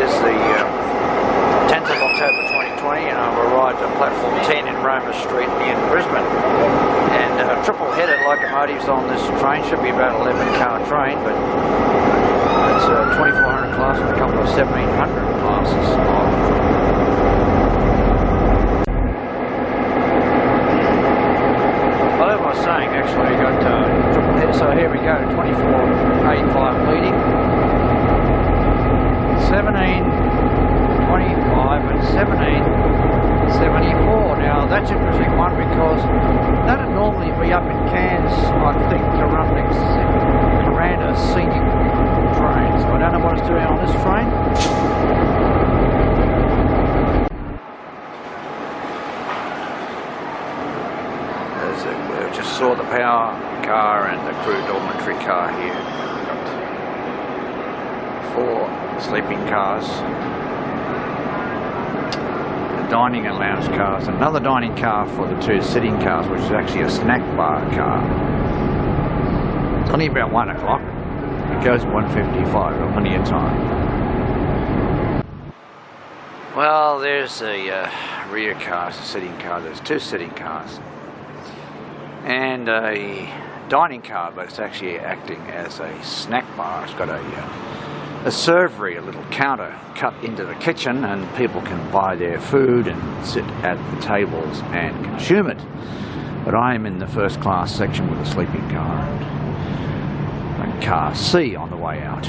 is the 10th of October 2020 and I've arrived at platform 10 in Roma Street in Brisbane. And triple-headed locomotives on this train, should be about 11-car train, but it's a 2400 class and a couple of 1700 classes. Well, as I was saying, actually, I got triple-header, so here we go, 2485 leading. 1725 and 1774. Now that's an interesting one because that'd normally be up in Cairns, I think, to run next Coranda scenic trains. I don't know what it's doing on this train. I just saw the power car and the crew dormitory car here. We've got 4 sleeping cars, the dining and lounge cars, another dining car for the 2 sitting cars, which is actually a snack bar car. It's only about 1 o'clock. It goes at 1:55, got plenty of time. Well, there's a rear car, it's a sitting car. There's 2 sitting cars and a dining car, but it's actually acting as a snack bar. It's got a servery, a little counter cut into the kitchen, and people can buy their food and sit at the tables and consume it. But I am in the first class section with a sleeping car and car C on the way out.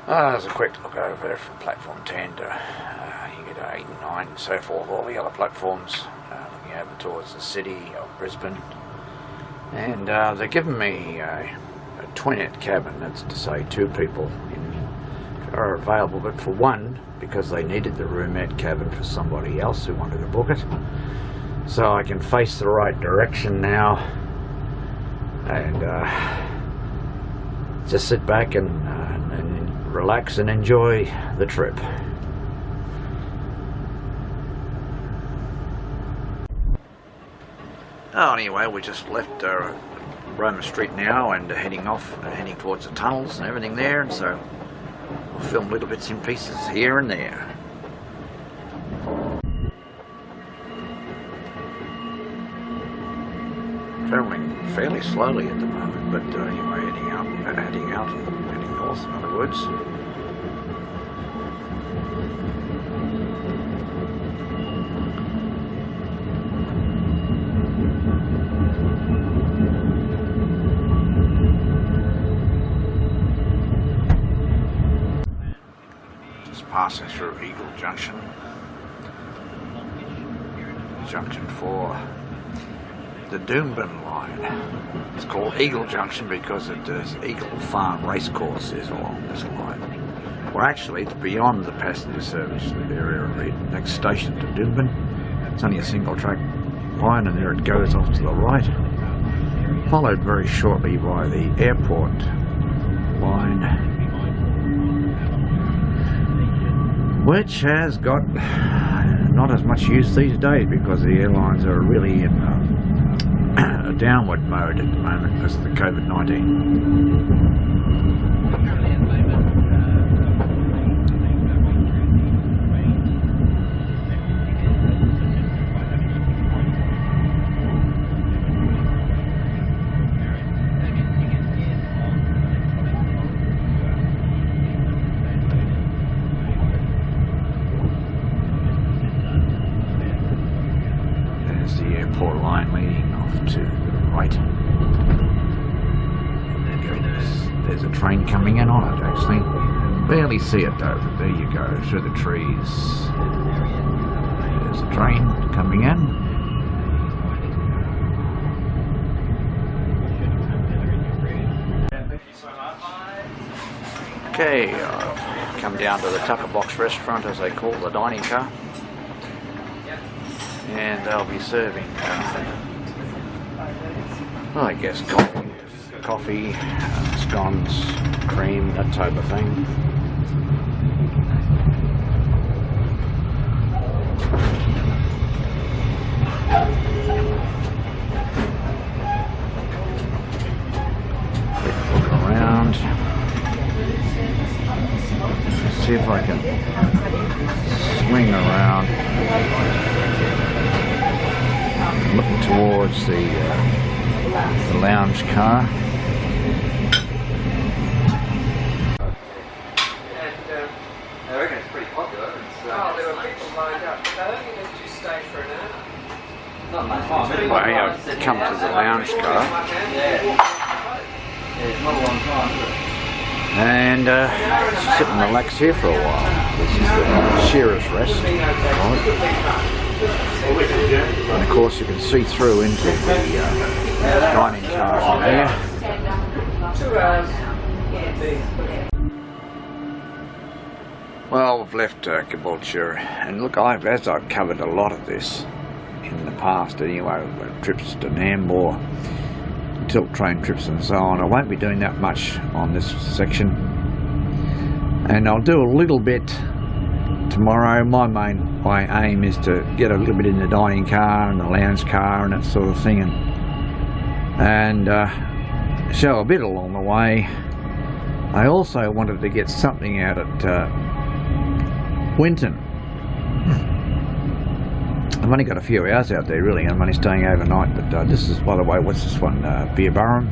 There's a quick look over there from platform 10 to you get 8 and 9 and so forth, all the other platforms, looking over towards the city of Brisbane. And they're giving me a twinette cabin, that's to say 2 people are available, but for 1, because they needed the roomette cabin for somebody else who wanted to book it. So I can face the right direction now and just sit back and relax and enjoy the trip. Oh, anyway, we just left Roma Street now and heading towards the tunnels and everything there, and so we'll film little bits and pieces here and there. Travelling fairly slowly at the moment, but anyway, heading north, in other words. Passing through Eagle Junction, junction for the Drummond line. It's called Eagle Junction because it is Eagle Farm Racecourse is along this line. Well, actually, it's beyond the passenger service area of the next station to Drummond. It's only a single track line, and there it goes off to the right, followed very shortly by the airport line, which has got not as much use these days because the airlines are really in a downward mode at the moment because of the COVID-19. The airport line leading off to the right. There's a train coming in on it actually. Barely see it though, but there you go, through the trees. There's a train coming in. Okay, I've come down to the Tucker Box restaurant, as they call the dining car. And they'll be serving, I guess, coffee, scones, cream, that type of thing. Look around. see if I can swing around, looking towards the lounge car. I reckon it's pretty popular. Oh, there were people lined up, but they only let you stay for an hour. Not much time. Well, I've come to the lounge car. It's not a long time, is it? And sit and relax here for a while. This is the Shearer's Rest. Right. And of course you can see through into the dining car from there. 2 hours. Well, we've left Caboolture, and look, as I've covered a lot of this in the past anyway, trips to Nambour, tilt train trips and so on. I won't be doing that much on this section, and I'll do a little bit tomorrow. My aim is to get a little bit in the dining car and the lounge car and that sort of thing, and show a bit along the way. I also wanted to get something out at Winton. I've only got a few hours out there really, I'm only staying overnight, but this is, by the way, what's this one, Brisbane.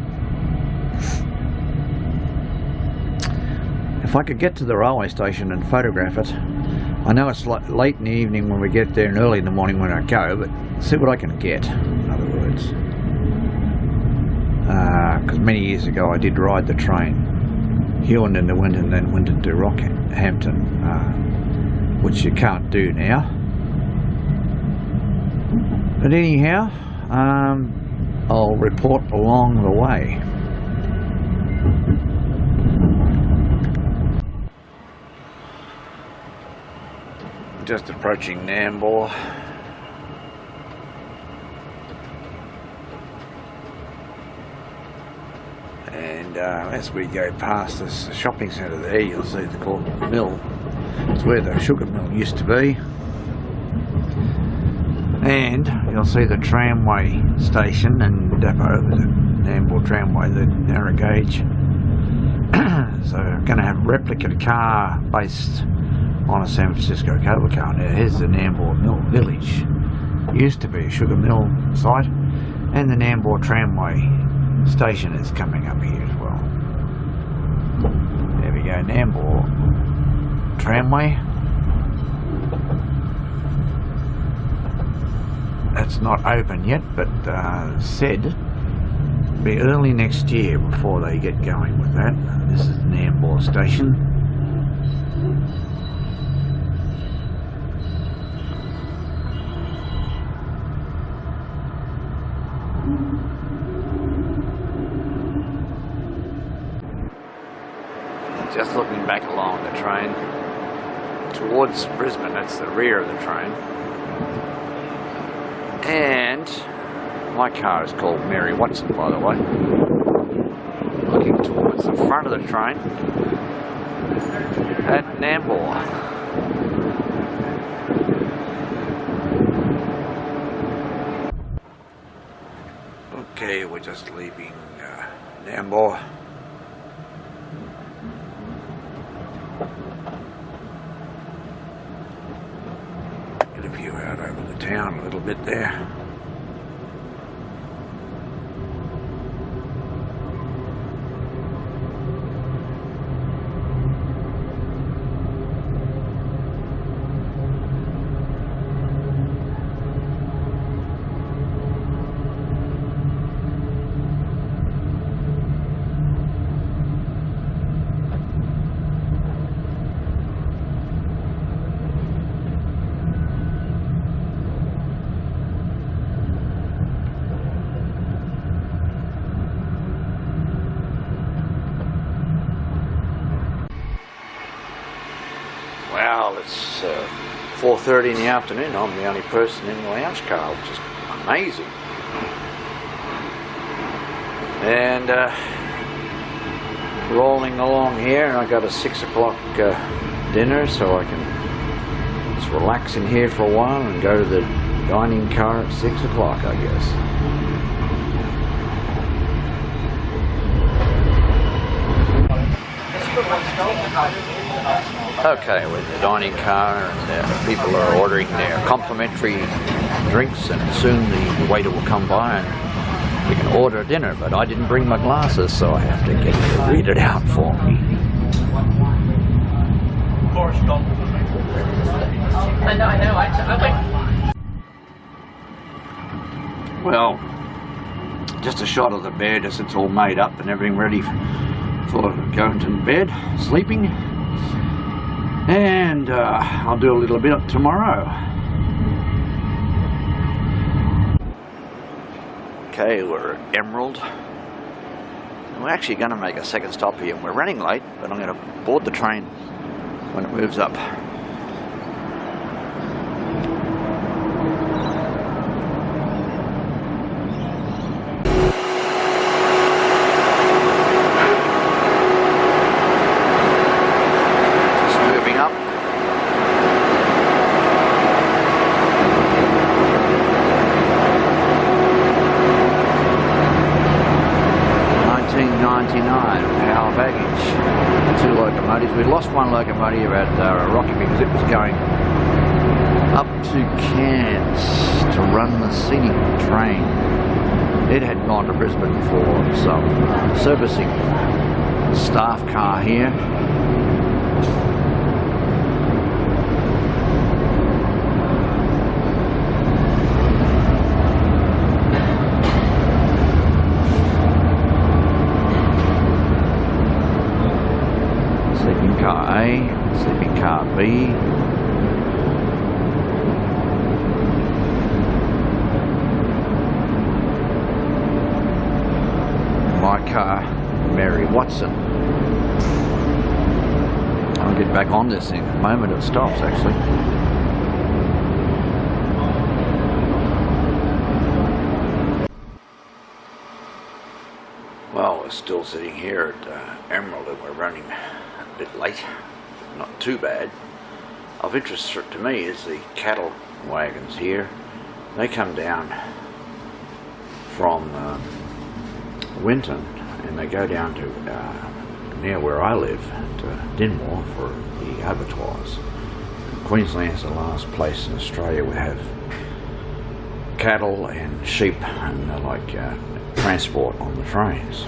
If I could get to the railway station and photograph it, I know it's late in the evening when we get there and early in the morning when I go, but see what I can get, in other words. Because many years ago I did ride the train, Hughenden to Winton, then Winton to Rockhampton, which you can't do now. But anyhow, I'll report along the way. Just approaching Nambour. And as we go past this shopping centre there, you'll see the Coyle mill. It's where the sugar mill used to be. And you'll see the tramway station and depot, the Nambour tramway, the narrow gauge. So I'm going to have a replica car based on a San Francisco cable car. Now here's the Nambour mill village. Used to be a sugar mill site, and the Nambour tramway station is coming up here as well. There we go, Nambour tramway. That's not open yet, but said be early next year before they get going with that. This is the Nambour station. Just looking back along the train towards Brisbane, that's the rear of the train. And my car is called Mary Watson, by the way. Looking towards the front of the train at Nambour. Okay, we're just leaving Nambour. Get a view out over the town a little bit there. Well, it's 4:30 in the afternoon. I'm the only person in the lounge car, which is amazing. And rolling along here, and I got a 6 o'clock dinner, so I can just relax in here for a while and go to the dining car at 6 o'clock, I guess. Okay, we're in the dining car and people are ordering their complimentary drinks, and soon the waiter will come by and we can order dinner, but I didn't bring my glasses, so I have to get him to read it out for me. I know, I went. Well, just a shot of the bed as it's all made up and everything ready for going to bed, sleeping. And I'll do a little bit tomorrow. Okay, we're at Emerald. And we're actually going to make a second stop here. We're running late, but I'm going to board the train when it moves up. We lost one locomotive at Rocky because it was going up to Cairns to run the scenic train. It had gone to Brisbane for some servicing. Staff car here. Sleeping car A, sleeping car B. My car, Mary Watson. I'll get back on this thing the moment it stops, actually. Well, we're still sitting here at Emerald and we're running a bit late. Not too bad. Of interest to me is the cattle wagons here. They come down from Winton and they go down to near where I live, to Dinmore, for the abattoirs. Queensland's the last place in Australia we have cattle and sheep and like transport on the trains.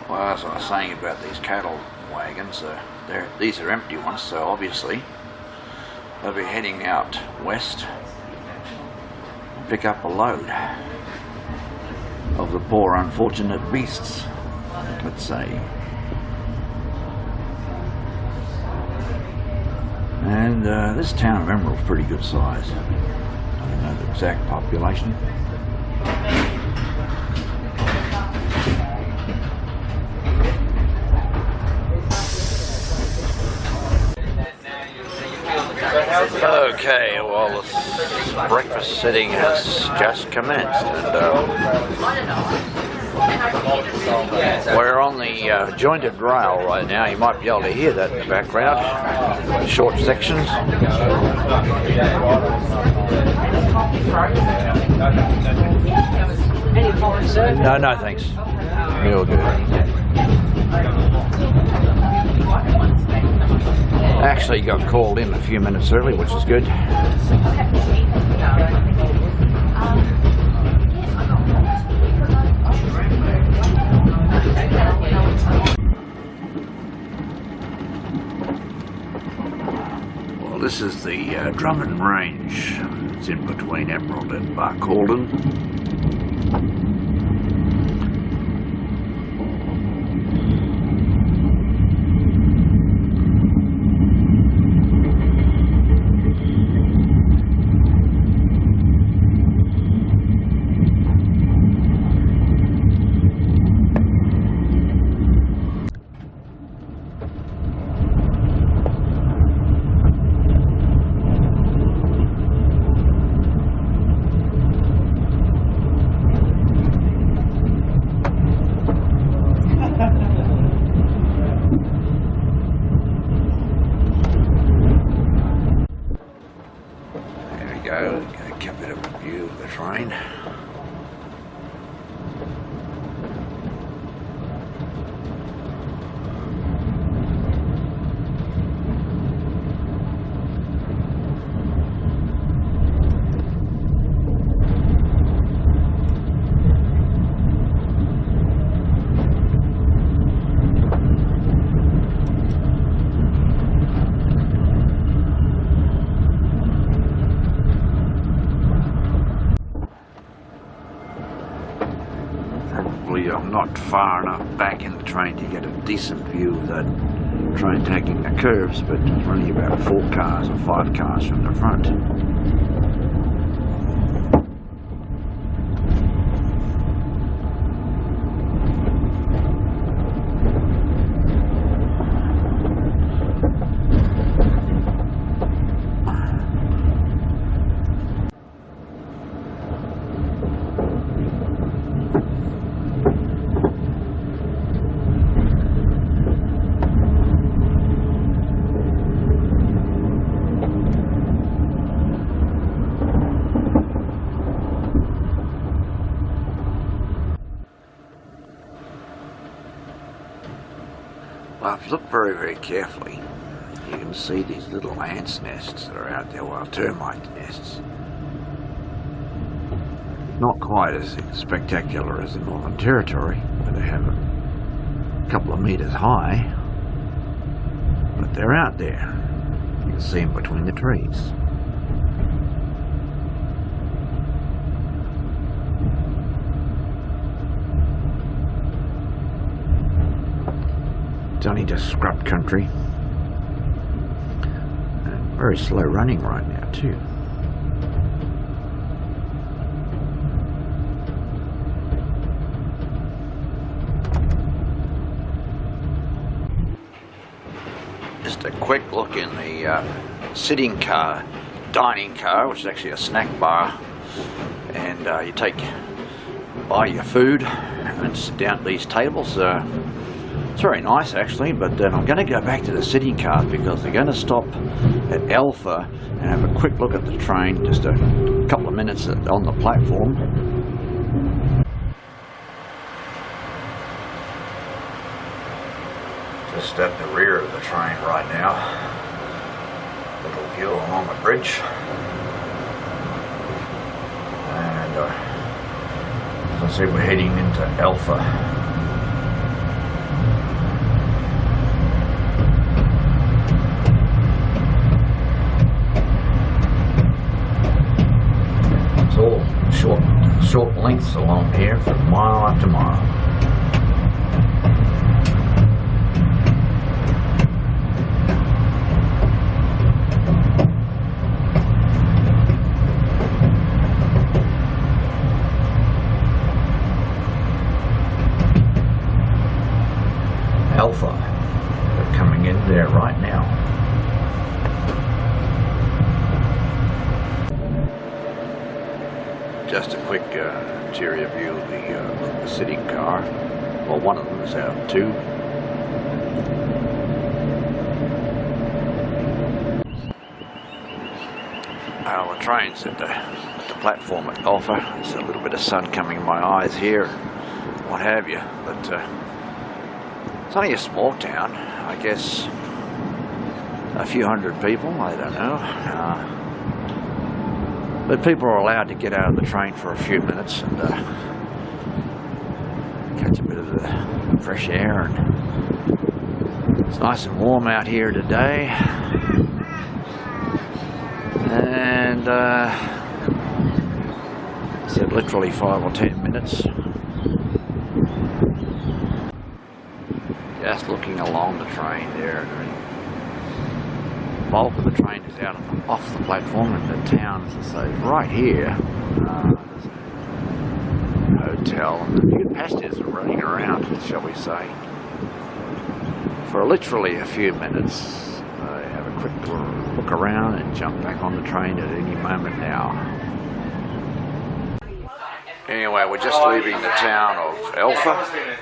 Well, as I was saying about these cattle wagons, these are empty ones, so obviously they'll be heading out west and pick up a load of the poor unfortunate beasts, let's say. And this town of Emerald's pretty good size. I don't know the exact population. Okay, well, the breakfast sitting has just commenced, and we're on the jointed rail right now. You might be able to hear that in the background. Short sections. No, thanks. Real good. Actually got called in a few minutes early, which is good. Well, this is the Drummond range. It's in between Emerald and Barcaldine. Get a bit of a view of the train. thankfully I'm not far enough back in the train to get a decent view of the train taking the curves, but it's only about 4 cars or 5 cars from the front. Well, if you look very, very carefully, you can see these little ants' nests that are out there, well, termite nests. Not quite as spectacular as the Northern Territory, where they have a couple of metres high, but they're out there. You can see them between the trees. It's only just scrub country, and very slow running right now too. Just a quick look in the sitting car, dining car, which is actually a snack bar, and you buy your food and sit down at these tables. It's very nice actually, but then I'm going to go back to the sitting cars because they're going to stop at Alpha and have a quick look at the train, just a couple of minutes on the platform. Just at the rear of the train right now. Little view along the bridge. And as I said, we're heading into Alpha. All short lengths along here from mile after mile. Alpha, they're coming in there right now. Just a quick interior view of the sitting car. Well, one of them is out of 2. The train's at the platform at Alpha. There's a little bit of sun coming in my eyes here, what have you. But it's only a small town. I guess a few hundred people, I don't know. But people are allowed to get out of the train for a few minutes and catch a bit of the fresh air. And it's nice and warm out here today. And said literally 5 or 10 minutes. Just looking along the train there. The bulk of the train is out off the platform, and the town, as I say, is right here. There's a hotel, and the few passengers are running around, shall we say. For literally a few minutes, I have a quick look around and jump back on the train at any moment now. Anyway, we're just leaving the town of Alpha.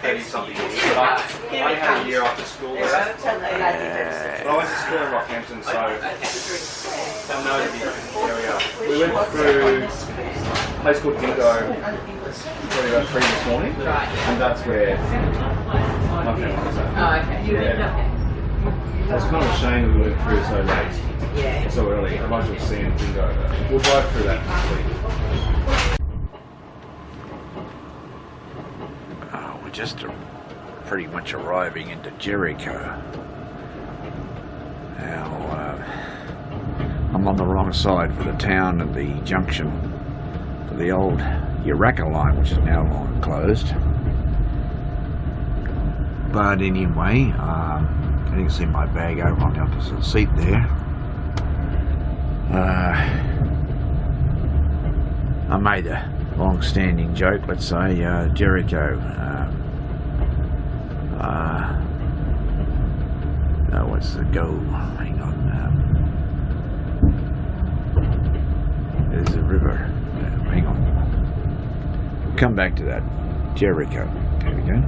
I had a year after school there. But I went to school in Rockhampton, so I know the area. We went through a place called Dingo probably about 3 this morning, and that's where my family was at. Oh, okay. Yeah. I was kind of ashamed we went through so late, so early. I might as well see Dingo. We'll drive through that this week. We're just pretty much arriving into Jericho. Now, I'm on the wrong side for the town and the junction for the old Jericho line, which is now long closed. But anyway, you can see my bag over on the opposite seat there. I made a long-standing joke, let's say, Jericho. What's the go? Hang on. There's a river. Hang on. Come back to that. Jericho. There we go.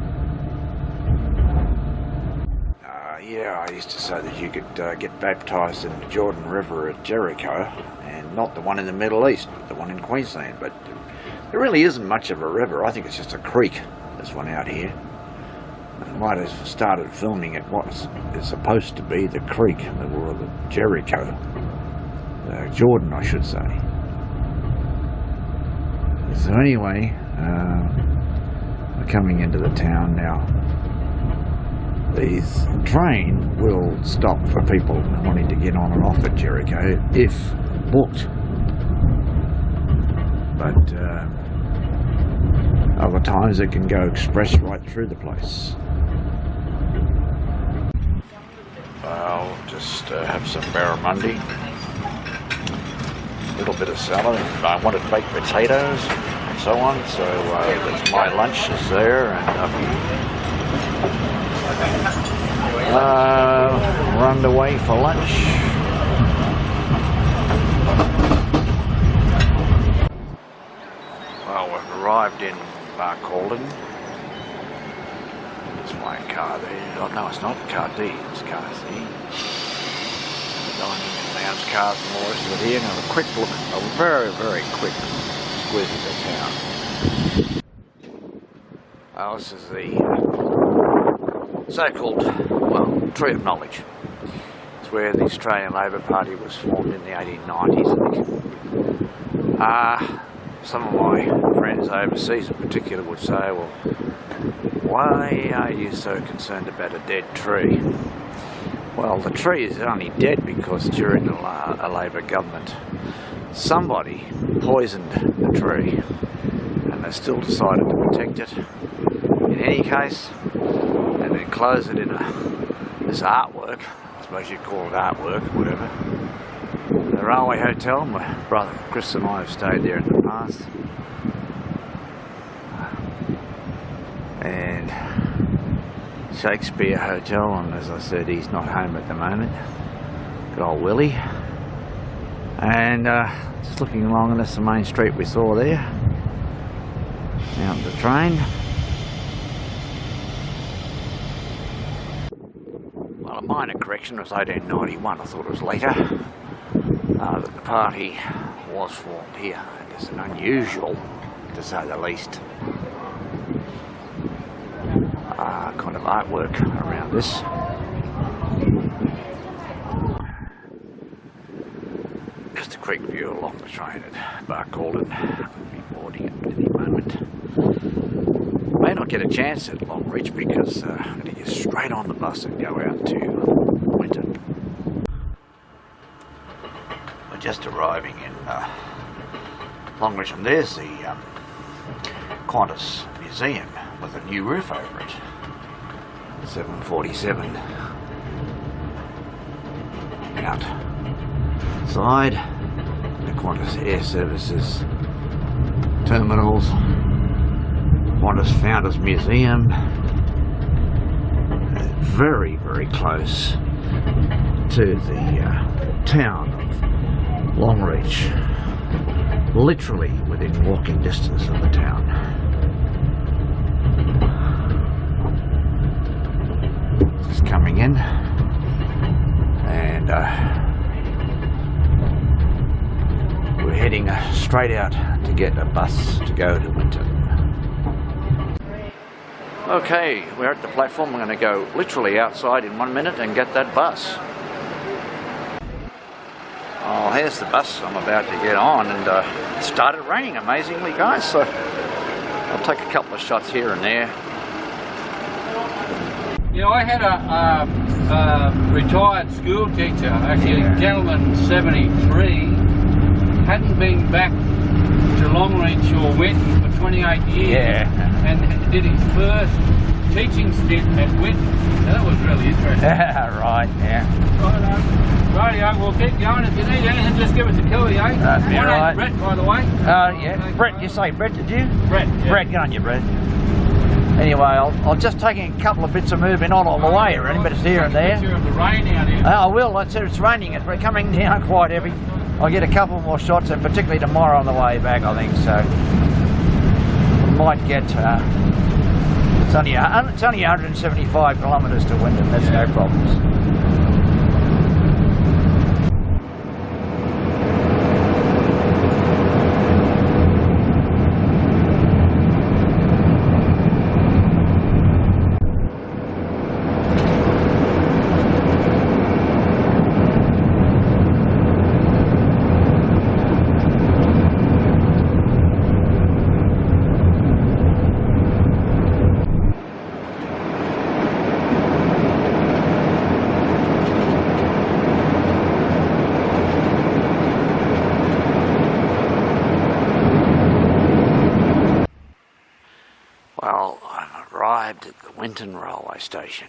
Yeah, I used to say that you could get baptised in the Jordan River at Jericho, and not the one in the Middle East, but the one in Queensland. But there really isn't much of a river. I think it's just a creek, this one out here. I might have started filming at what is supposed to be the creek, or the Jericho. Jordan, I should say. So anyway, we're coming into the town now. This train will stop for people wanting to get on and off at Jericho if booked. But other times it can go express right through the place. I'll just have some barramundi, a little bit of salad. I wanted baked potatoes and so on, so that's my lunch is there. And we're underway for lunch. Well, we've arrived in Barcaldine. There's my car there. Oh no, it's not car D, it's car C. Dining and lounge cars and all the rest of it here. Now a quick look, a very, very quick squeeze of the town. Oh, this is the so-called, well, Tree of Knowledge. It's where the Australian Labor Party was formed in the 1890s, I think. Some of my friends overseas in particular would say, well, why are you so concerned about a dead tree? Well, the tree is only dead because during a Labor government, somebody poisoned the tree, and they still decided to protect it. In any case, and then close it in this artwork, I suppose you'd call it artwork, whatever. The Railway Hotel, my brother Chris and I have stayed there in the past. And Shakespeare Hotel, and as I said, he's not home at the moment. Good old Willie. And just looking along, and that's the main street we saw there. Out the train. Well, a minor correction, it was 1891, I thought it was later. That the party was formed here. It's an unusual, to say the least, kind of artwork around this. Just a quick view along the train at Barcaldine. I'll be boarding it at any moment. May not get a chance at Longreach because I'm going to get straight on the bus and go out to Winton. We're just arriving in Longreach, and there's the Qantas Museum with a new roof over it. 747 outside the Qantas Air Services terminals, Qantas Founders Museum, very, very close to the town of Longreach, literally within walking distance of the town. Just coming in, and we're heading straight out to get a bus to go to Winton. Okay, we're at the platform. I'm going to go literally outside in 1 minute and get that bus. Oh, here's the bus I'm about to get on, and it started raining amazingly, guys, so I'll take a couple of shots here and there. You know, I had a retired school teacher, actually a gentleman, 73, hadn't been back to Longreach or Winton for 28 years. Yeah. And did his first teaching stint at Winton. That was really interesting. Right, yeah. Rightio, we'll keep going. If you need anything, just give us a call, eh? That's My name's right. Brett, by the way. Yeah. Brett, you say Brett, did you? Brett, yeah. Brett, get on you, Brett. Anyway, I'll just taking a couple of bits of moving on the way, really, but it's here and there. Picture of the rain out here. I will. It's raining. It's coming down quite heavy. I'll get a couple more shots, and particularly tomorrow on the way back, I think. So we might get. It's only 175 kilometres to Winton. That's no problems. Well, I've arrived at the Winton railway station.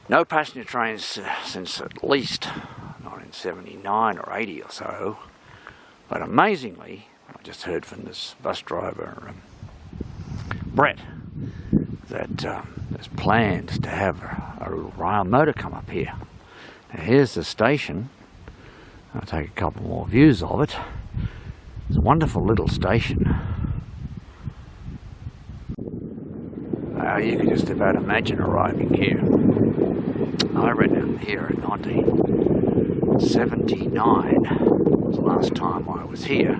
No passenger trains since at least 1979 or 80 or so. But amazingly, I just heard from this bus driver, Brett, that there's plans to have a rail motor come up here. Now here's the station. I'll take a couple more views of it. It's a wonderful little station. You can just about imagine arriving here. I read it here in 1979, was the last time I was here.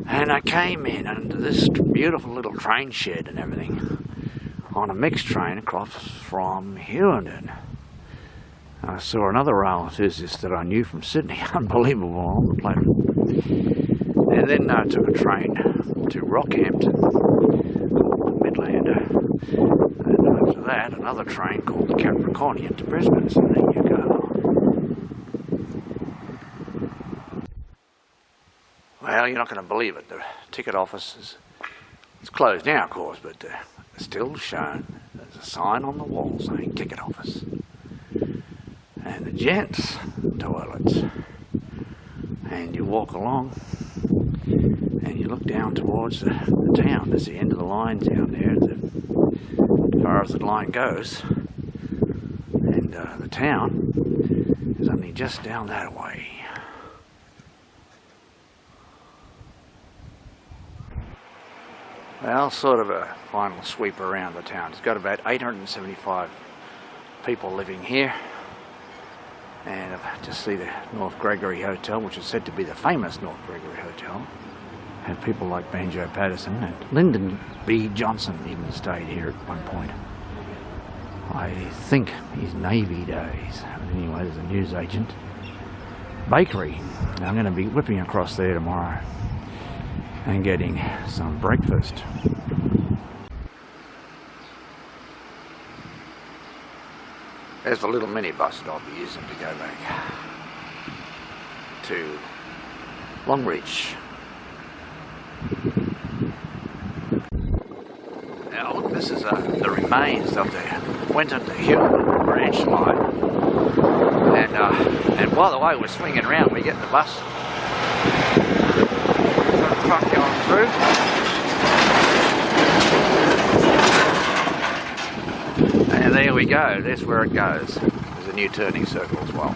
And I came in under this beautiful little train shed and everything on a mixed train across from Hughenden. I saw another rail enthusiast that I knew from Sydney, unbelievable on the platform. And then I took a train to Rockhampton, Midlander. And after that, another train called the Capricornian to Brisbane, so there you go. Well, you're not going to believe it. The ticket office it's closed now, of course, but it's still shown. There's a sign on the wall saying ticket office. And the gents' toilets. And you walk along and you look down towards the town. There's the end of the line down there, as far as the line goes. And the town is only just down that way. Well, sort of a final sweep around the town. It's got about 875 people living here. And I've just see the North Gregory Hotel, which is said to be the famous North Gregory Hotel. Had people like Banjo Patterson and Lyndon B. Johnson even stayed here at one point. I think his Navy days. Anyway, there's a newsagent. Bakery. I'm going to be whipping across there tomorrow and getting some breakfast. There's the little minibus that I'll be using to go back to Longreach. Now look, this is the remains of the Winton to Hughenden branch line. And by the way we're swinging around, we get the bus. Got a truck going through. And there we go, that's where it goes. There's a new turning circle as well.